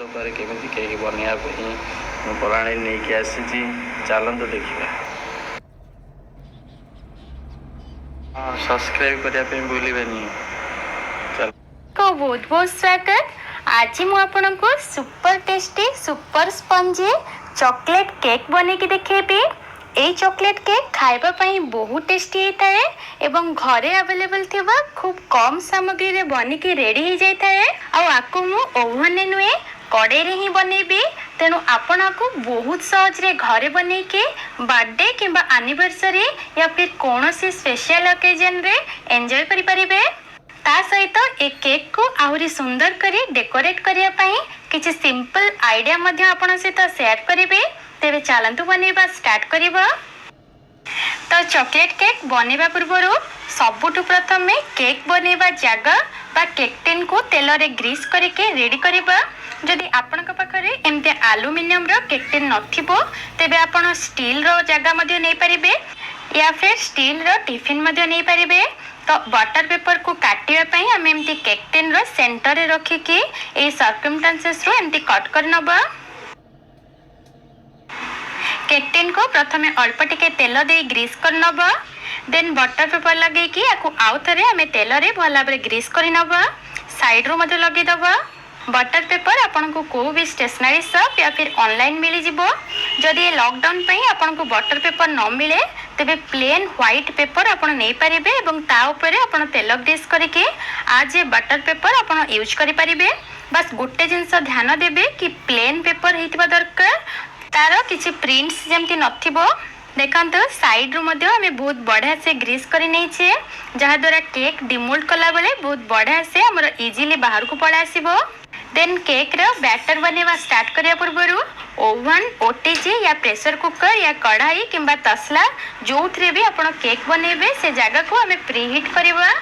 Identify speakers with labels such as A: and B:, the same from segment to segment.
A: केमी केक बनवाई प्रणाली नहीं कि आसी चलतु देखा। हाँ सब्सक्राइब करने भूलि
B: को बहुत बहुत स्वागत। आज मु आपनको super tasty super spongy chocolate cake बने के देखेबी। ए चॉकलेट केक खाइबा पई बहुत टेस्टी होता है एवं घरे अवेलेबल थिबा खूब कम सामग्री रे बनी के रेडी हो जाता है। आको मु ओवन ने नुए कड़े रे ही बनेबी। तेणु आपण को बहुत सहज रे घरे बने के बर्थडे किंबा एनिवर्सरी या फिर कौन सी स्पेशल ओकेजन रे एंजॉय करि परिबे। ता सहित ए केक को आहुरी सुंदर करी डेकोरेट करिया पई किछि सिंपल आइडिया मध्य आपण सहित शेयर करिबे। तेबे चलंतु बनेबा स्टार्ट करिबा। तो चॉकलेट केक बनेबा पूर्वरु सबुठु प्रथमे केक बनेबा जगह बा केक टिन को तेल रे ग्रीस करके रेडी करिबा। जदि आपनका पाखरे एमते एल्युमिनियम रो केक टिन नथिबो तेबे आपण स्टील रो जगह मध्य नै परिबे या फिर स्टील रो टिफिन मध्य नै परिबे। तो बटर पेपर को काटिया पई हम एमती केक टिन रो सेंटर रे रखी के ए सर्कमस्टेंसेस रो एमती कट कर नबा। केक टिन को प्रथमे अल्प टिके तेल दे ग्रीस कर नबा। देन बटर पेपर लगे कि आकु आउ थरे हमें तेल रे भला बरे ग्रीस करि नबा। साइड रो मधे लगे दबा। बटर पेपर आपन को को भी स्टेशनरी शॉप या फिर ऑनलाइन मिली जिवो। जदि ये लॉकडाउन पई आपन को बटर पेपर न मिले तेबे प्लेन व्हाइट पेपर आपन नै परिबे एवं ता ऊपर आपन तेल ग्रीस करके आज ये बटर पेपर आपन यूज करि परिबे। बस गुट्टे जिंस ध्यान देबे कि प्लेन पेपर हेतिबा दरकार, तार किछि प्रिंट्स जेमति नथिबो। देखंतु साइड रू मध्य हमें बहुत बढ़िया से ग्रीस करि नै छे जहा द्वारा केक डिमोल्ड कला बेले बहुत बढ़िया से हमर इजीली बाहर को पळे आसीबो। देन केक रो बैटर बनेवा स्टार्ट करिया पूर्वरु ओवन, ओटीजी या प्रेशर कुकर या कढ़ाई किंबा तसला जो थरे भी आपण केक बनेबे से जगह को हमें प्रीहीट करबा।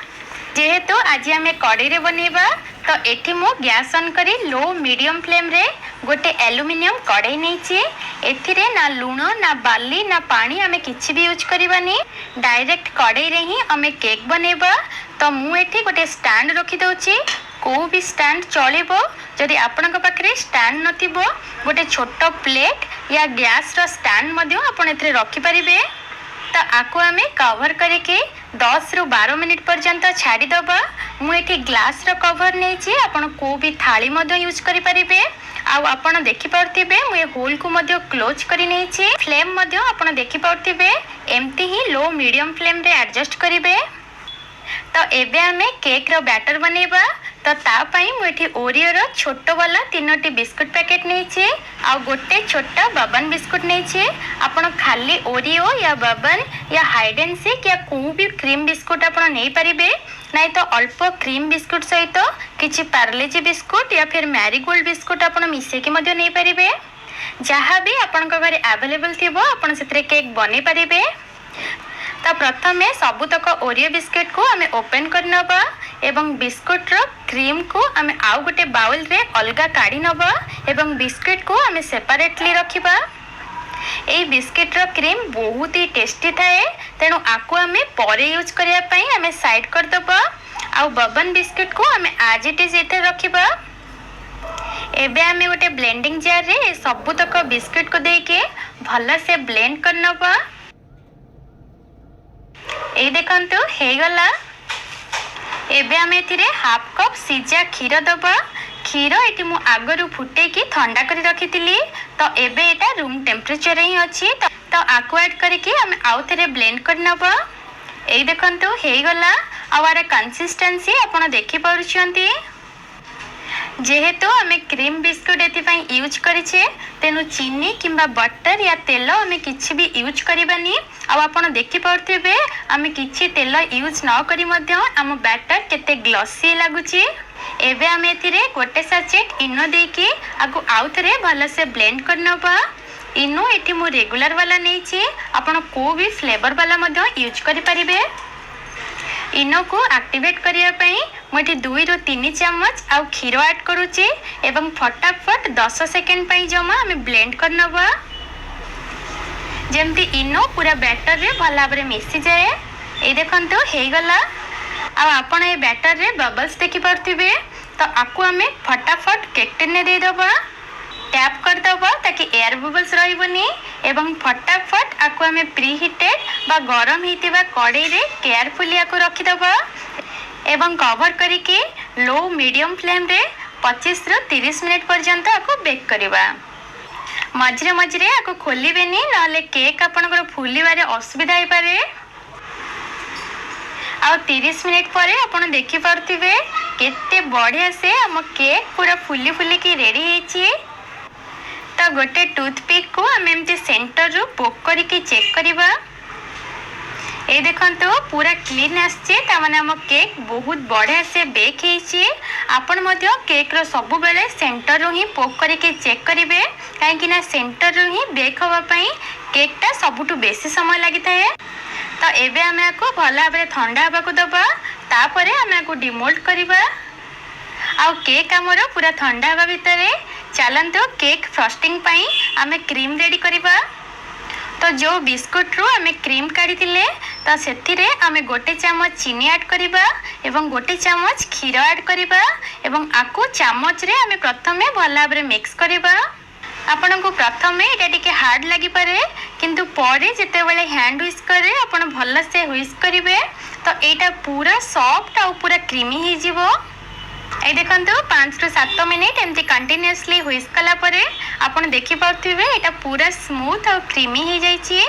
B: जेहेतु आज हमें कढ़ाई रे बनेबा तो एठी मो गैस ऑन करी लो मीडियम फ्लेम रे गोटे एल्युमिनियम कढ़ाई नैची। एथिरे ना लूण ना बाली ना पानी हमें किछि भी यूज करबानी, डायरेक्ट कढ़ाई रे ही हमें केक बनेबा। तो मु एठी गोटे स्टैंड रखी दउची, को भी स्टैंड चलिबो। जदि आपनका पाखरे स्टैंड नथिबो गोटे छोटो प्लेट या गैस रो स्टैंड मध्य आपण एथिरे रखि परिबे। तो आको हमें कवर करके 10 रु 12 मिनिट पर्यंत छाड़ी दबा। मु एठी ग्लास रो कवर नेछि, आपण को भी थाली मध्य यूज करि परिबे। आउ आपण देखि पारथिबे मु ए होल को मध्य क्लोज करि नेछि। फ्लेम मध्य आपण देखि पारथिबे एम्ति ही लो मीडियम फ्लेम रे एडजस्ट करिबे। तो एबे हमें केक रो बैटर बनेबा। तो ता पई मु एठी ओरियो रो छोटो वाला 3टी बिस्कुट पैकेट नेछि आ गोटे छोटा बबन बिस्कुट नेछि। आपण खाली ओरियो या बबन या हाइड एंड सीक या को भी क्रीम बिस्कुट आपण नै परिबे। नै तो अल्प क्रीम बिस्कुट सहित किछि पार्लेजी बिस्कुट या फिर मैरीगोल्ड बिस्कुट आपण मिसे के मध्य नै परिबे। जहाँ भी आपण को घरे अवेलेबल थिबो आपण सेतरे केक बने परिबे। तो प्रथमे सबुतक ओरियो बिस्कुट को हमें ओपन कर नबा एवं बिस्कुट रो क्रीम को हमें आउ गोटे बाउल रे अलगा काढ़ी नबा एवं बिस्कुट को हमें सेपरेटली रखिबा। ए बिस्कुट रो क्रीम बहुत ही टेस्टी थाए, तेणु आको हमें परे यूज करिया पई हमें साइड कर दबा। आउ बबन बिस्कुट को हमें आज इट इज एथे रखिबा। एबे हमें गोटे ब्लेंडिंग जार रे सबुतक बिस्कुट को देके भला से ब्लेंड कर नबा। ए देखंतु हे गला। एबे हम एथिरे हाफ कप सिजा खीर दबा। खीर एटी मु आगरु फुटे की ठंडा करी रखितिली। तो एबे एटा रूम टेम्परेचर ही अछि। तो आको ऐड करके हम आउ थरे ब्लेंड कर नबा। ए देखंतु हे गला। आवार कंसिस्टेंसी आपण देखि पारुछंती। जेहेतु हमें क्रीम बिस्कुट एथिपाई यूज करिछे तेनु चीनी किंबा बटर या तेल हमें किछि भी यूज करबानी। आ आपण देखि पारथिबे हमें किछि तेल यूज न करी मध्य हम बैटर केते ग्लॉसी लागुची। एबे हम एथिरे गोटे सैचेट इनो देकी आगु आउ थरे भलो से ब्लेंड कर नबा। इनो एठी मु रेगुलर वाला नेछि, आपण को भी फ्लेवर वाला मध्य यूज करि परिबे। इनो को एक्टिवेट करिया पई मोटी 2 रु 3 चम्मच आउ खीर ऐड करूची एवं फटाफट 10 सेकंड पई जमा हमें ब्लेंड कर नबा। जेमती इनो पूरा बैटर रे भला बरे मिसी जाए। ए देखंतु हे गला। आ आपण ए बैटर रे बबल्स देखि परथिबे तो आपको आम फटाफट केक टिन दे दबा टैप करदबा ताकि एयर बबल्स रही एवं फटाफट आपको आम प्री हिटेड बा गरम होता कड़े रे केयरफुली आपको रखीदबा एवं कवर करके लो मीडियम फ्लेम रे 25 रु 30 मिनिट पर्यंत आपको बेक करवा। मझे मझे आपको खोलिबेनी नले केक आपनकर फुलिबारे असुविधा हो पारे। आ 30 मिनिट पर आपन देखि पारथिबे केते बढ़िया से हम केक पूरा फुली फुली की रेडी हेची। तो गोटे टूथपिक को आम एमती सेंटर रु पोक करके चेक करवा। ये देखंतु पूरा क्लीन आछे तामाने हम केक बहुत बढ़िया से बेक हेची। आपण मध्य केक रो सब बेले सेंटर रु ही पोक करके चेक करिवे काहेकि ना सेंटर रु ही बेक होवा पई केक टा सबुटु बेसी समय लागि थाए। तो एबे आमे आको भल भाबरे ठंडा हबा को दबा तापरे आमे आको डिमोल्ड करबा। आ केक हमर पूरा ठंडा हबा भितरे चलंतु केक फ्रस्टिंग पई आमे क्रीम रेडी करबा। तो जो बिस्कुट रू आमे क्रीम काढ़ी थिले तो सेथिरे आमे गोटे चामच चीनी ऐड करबा एवं गोटे चामच क्षीर ऐड करबा एवं आको चामच रे आमे प्रथमे भल भाबरे मिक्स करबा। आपण को प्रथमे एटा टिके हार्ड लागि पारे किंतु परे जेते बेले हैंड व्हिस्क करे आपण भल से व्हिस्क करिवे तो एटा पूरा सॉफ्ट आ पूरा क्रीमी हे जिवो। ए देखंतु 5 रु 7 मिनिट एमती कंटिन्यूअसली व्हिस्क कला परे आपण देखि पाउथिबे एटा पूरा स्मूथ और क्रीमी हे जाईची।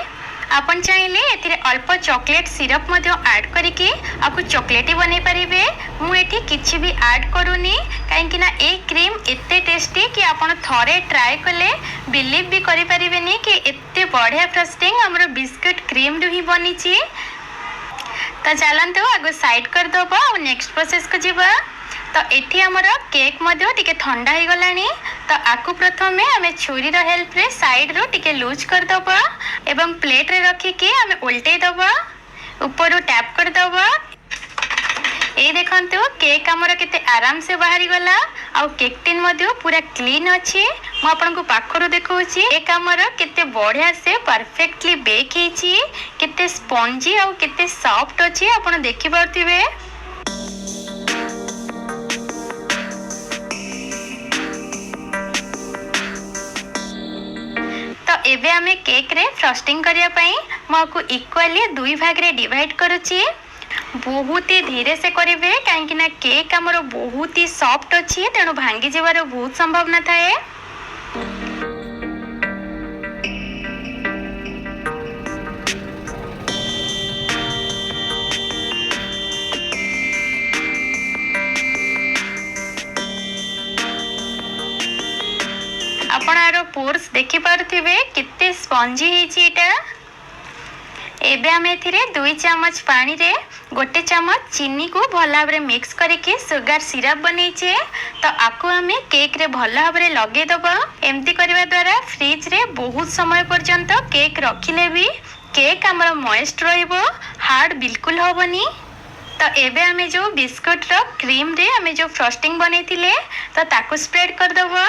B: आपण चाहिले एथिरे अल्प चॉकलेट सिरप मध्य ऐड करिके आपको चॉकलेटी बनै परिबे। मु एठी किछि भी ऐड करूनी काहेकि ना ए क्रीम एते टेस्टी कि आपण थरे ट्राई कले बिलीव भी करि परिबेनी कि एते बढ़िया फ्रस्टिंग हमरो बिस्कुट क्रीम रु ही बनिची। तो चलंतु आगो साइड कर दबा और नेक्स्ट प्रोसेस को जिबा। तो एठी हमर केक मध्य टिके ठंडा हो गलानी तो आकु प्रथमे आमे छुरी रो हेल्प रे साइड रो टिके लूज कर दबा एवं प्लेट रे रखी के आमे उल्टे दबा ऊपर टैप कर दबा। ए देखंतु केक हमर केते आराम से बाहरी गला आ केक टिन मध्य पूरा क्लीन अछि। म आपन को पाखरो देखौछि केक हमर केते बढ़िया से परफेक्टली बेक हेछि केते स्पंजी आ केते सॉफ्ट अछि आपन देखि पारथिबे। एबे आमे केक रे फ्रस्टिंग करिया पई मको इक्वली दुई भाग रे डिवाइड करूची। बहुत ही धीरे से करिवे काहेकि ना केक हमरो बहुत ही सॉफ्ट अछि तेनु भांगी जेबार बहुत संभावना थाए। आपण आरो पोर्स देखि पारथिबे किते स्पंजी हेछि एटा। एबे हम एथिरे 2 चम्मच पानी रे गोटे चम्मच चीनी को भल भाबरे मिक्स करके सुगर सिरप बनैछे। तो आको हमें केक रे भल भाबरे लगे दबा। एमती करबा द्वारा फ्रिज रे बहुत समय पर्यंत केक रखिले भी केक हमर मॉइस्ट रहइबो हार्ड बिल्कुल होबनी। तो एबे हमें जो बिस्कुट रो क्रीम रे हमें जो फ्रस्टिंग बनैथिले तो ताको स्प्रेड कर दबा।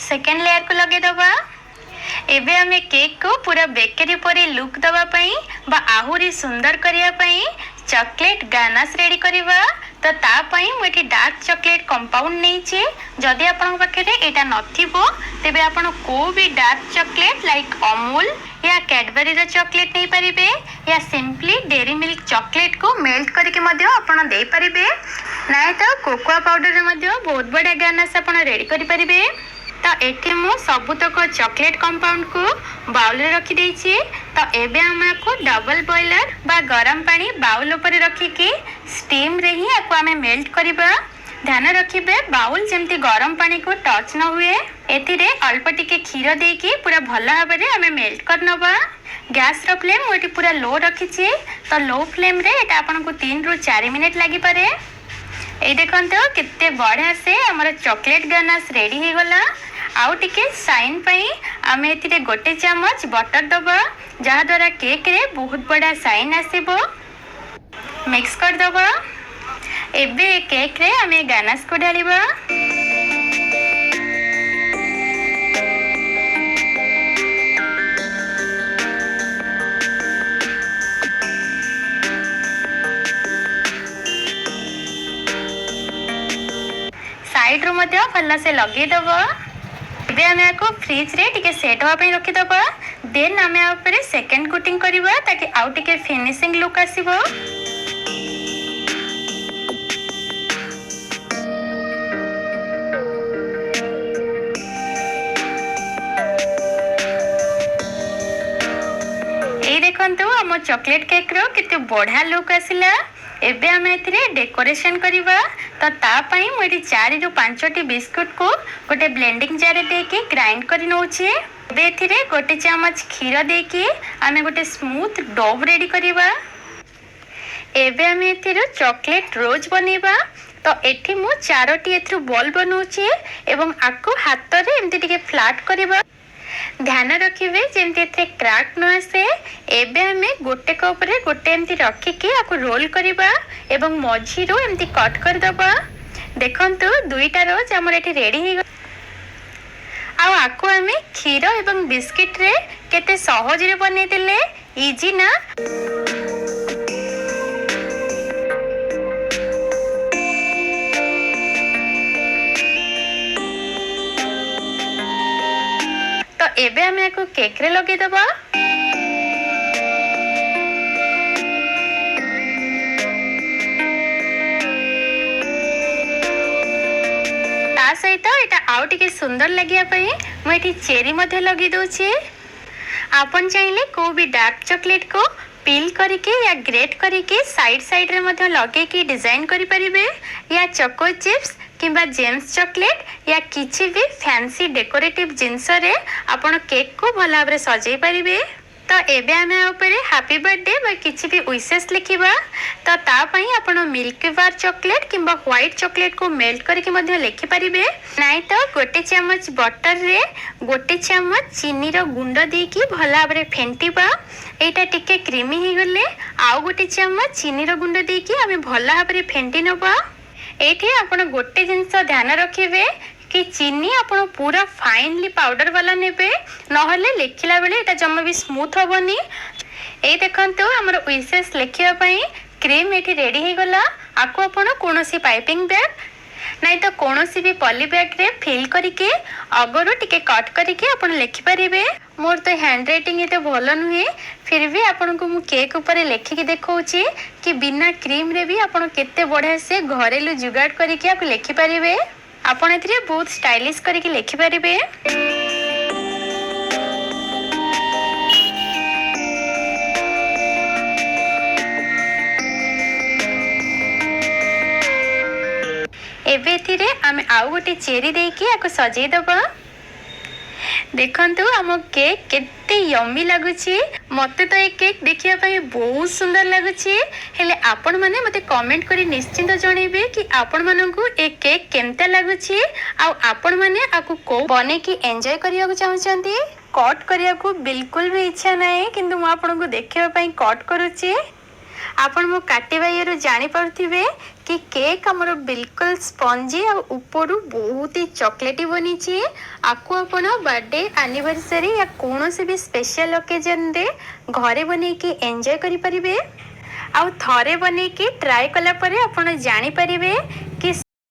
B: सेकेंड लेयर को लगे दबा। एबे हमें केक को पूरा बेकरी परी लुक दबा पई बा आहुरी सुंदर करिया पई चॉकलेट गानास रेडी करिवा। तो ता पई मोटी डार्क चॉकलेट कंपाउंड नै छी। जदि आपन पाखे एटा नथिबो तेबे आपन को भी डार्क चॉकलेट लाइक अमूल या कैडबरी रो चॉकलेट नै परिबे या सिंपली डेरी मिल्क चॉकलेट को मेल्ट करके मध्य आपन दे परिबे नाय तो कोकोआ पाउडर रे मध्य बहुत बड़ा गानास आपन रेडी करि परिबे। तो एठी मु सबुतक चॉकलेट कंपाउंड को बाउल रे रखी देछि। तो एबे हमको डबल बॉयलर बा गरम पानी बाउल ऊपर रखी के स्टीम रे ही आपको हमें मेल्ट करबा। ध्यान रखिबे बाउल जेमती गरम पानी को टच न हुए। एथिरे अल्प टिके क्षीर देकी पूरा भल भाबरे हमें मेल्ट करनबा। गैस रो फ्लेम मोटी पूरा लो रखिछि। तो लो फ्लेम रे एटा आपन को 3 रु 4 मिनिट लागि पारे। ए देखंतो कितने बढ़िया से हमर चॉकलेट गनास रेडी हो गला। आउ टिके साइन पई आमे एथिरे गोटे चम्मच बटर दबा जहा द्वारा केक रे बहुत बड़ा साइन आसीबो। मिक्स कर दबा। एबे केक रे आमे गानास को ढालिबा। साइड रू मध्य भलसे लगेदब। ଏବେ ଆମେ ଆକୁ ଫ୍ରିଜରେ ଟିକେ ସେଟ୍ ହେବା ପାଇଁ ରଖିଦେବା। ଦେନ୍ ଆମେ ଆ ଉପରେ ସେକେଣ୍ଡ କୋଟିଂ କରିବା ତାକି ଆଉ ଟିକେ ଫିନିସିଂ ଲୁକ୍ ଆସିବ। এই দেখନ୍ତୁ ଆମ ଚକୋଲେଟ୍ କେକ୍ର କେତେ ବଢ଼ିଆ ଲୁକ୍ ଆସିଲା। ଏବେ ଆମେ ଏଥିରେ ଡେକୋରେସନ୍ କରିବା। ତ ତା ପାଇଁ ମୁଁ ଏଠି 4 ରୁ 5ଟି ବିସ୍କୁଟକୁ ଗୋଟେ ବ୍ଲେଣ୍ଡିଂ ଜାରରେ ଦେଇକି ଗ୍ରାଇଣ୍ଡ କରି ନେଉଛି। ଏବେ ଏଥିରେ 1 ଚାମଚ କ୍ଷୀର ଦେଇକି ଆମେ ଗୋଟେ ସ୍ମୁଥ ଡୋ ରେଡି କରିବା। ଏବେ ଆମେ ଏଥିରୁ ଚକୋଲେଟ୍ ରୋଜ୍ ବନେଇବା। ତ ଏଠି ମୁଁ 4ଟି ଏଥିରୁ ବଲ୍ ବନଉଛି ଏବଂ ଆକୁ ହାତରେ ଏମିତି ଟିକେ ଫ୍ଲାଟ୍ କରିବା। ध्यान रखिए जमी एथे क्राक न आसे। एबे आमे गोटे कप रे गोटे एमती रखिकी आकु रोल करबा एवं मझी रो एमती कट कर दबा। देखंतु दुईटा रोज हमर एठी रेडी हे गयो। आ आकु आमे खीर एवं बिस्किट रे केते सहज रे बनै देले। इजी ना। तो एबे हमें को केक रे लगे दबा। ता सहित एटा आउ टिके सुंदर लगिया पई मैं एठी चेरी मध्ये लगी दोछि। आपन चाहिले को भी डार्क चॉकलेट को पील करके या ग्रेट करके साइड साइड रे मध्ये लगे की डिजाइन करि परिबे या चोको चिप्स किंबा जेम्स चॉकलेट या किछि भी फैंसी डेकोरेटिव जिंस रे आपण केक को भला भाबरे सजाई परिबे। तो एबे आमे ऊपर हैप्पी बर्थडे बा किछि भी विशेष लिखिबा। तो ता पई आपण मिल्क बार चॉकलेट किंबा व्हाइट चॉकलेट को मेल्ट करके मध्ये लिखि परिबे। नाइ तो 1 चम्मच बटर रे 1 चम्मच चीनी रो गुंड देकी भला भाबरे फेंटिबा। एटा टिके क्रीमी हे गले आउ 1 चम्मच चीनी रो गुंड देकी आमे भला भाबरे फेंटी नबा। एठी आपण गोटे जिंस ध्यान रखिबे कि चीनी आपण पूरा फाइनली पाउडर वाला नेबे नहले लिखिला बेले एटा जम्मा भी स्मूथ होबनी। ए देखंतु हमर विशेष लिखिया पई क्रीम एठी रेडी हे गला। आको आपण कोनोसी पाइपिंग बैग नहीं तो कोनोसी भी पॉली बैग रे फिल करके अगरु टिके कट करके आपण लिखि परिबे। मोर तो हैंड राइटिंग एते भलो नुहे फिर भी आपण को मु केक ऊपर लिखि के देखौची कि बिना क्रीम रे भी आपण केते बढ़िया से घरेलु जुगाड़ करके आपको लिखि परिबे। आपण एथिरे बहुत स्टाइलिश करके लिखि परिबे। एबे एथिरे आमे आउ गोटे चेरी देकी आको सजाई दबा। देखंतु हम केक केते यम्मी लागुची। मते तो ए केक देखिया पई बहुत सुंदर लागुची। हेले आपण माने मते कमेंट करी निश्चिंत जणेबे कि आपण माननकु ए केक केमता लागुची आ आपण माने आकु को बने की एन्जॉय करिया को चाहउचंती। कट करिया को बिल्कुल भी इच्छा नाही किंतु म आपण को देखिया पई कट करूची। आपण मो काटिबा येरु जानि पारथिबे कि केक हमर बिल्कुल स्पंजी और ऊपर बहुत ही चॉकलेटी बनी ची। आकु आपण बर्थडे एनिवर्सरी या कोनोसी भी स्पेशल ओकेजन रे घरे बने की एन्जॉय करि परिबे। आउ थरे बने की ट्राई कला परे आपण जानि परिबे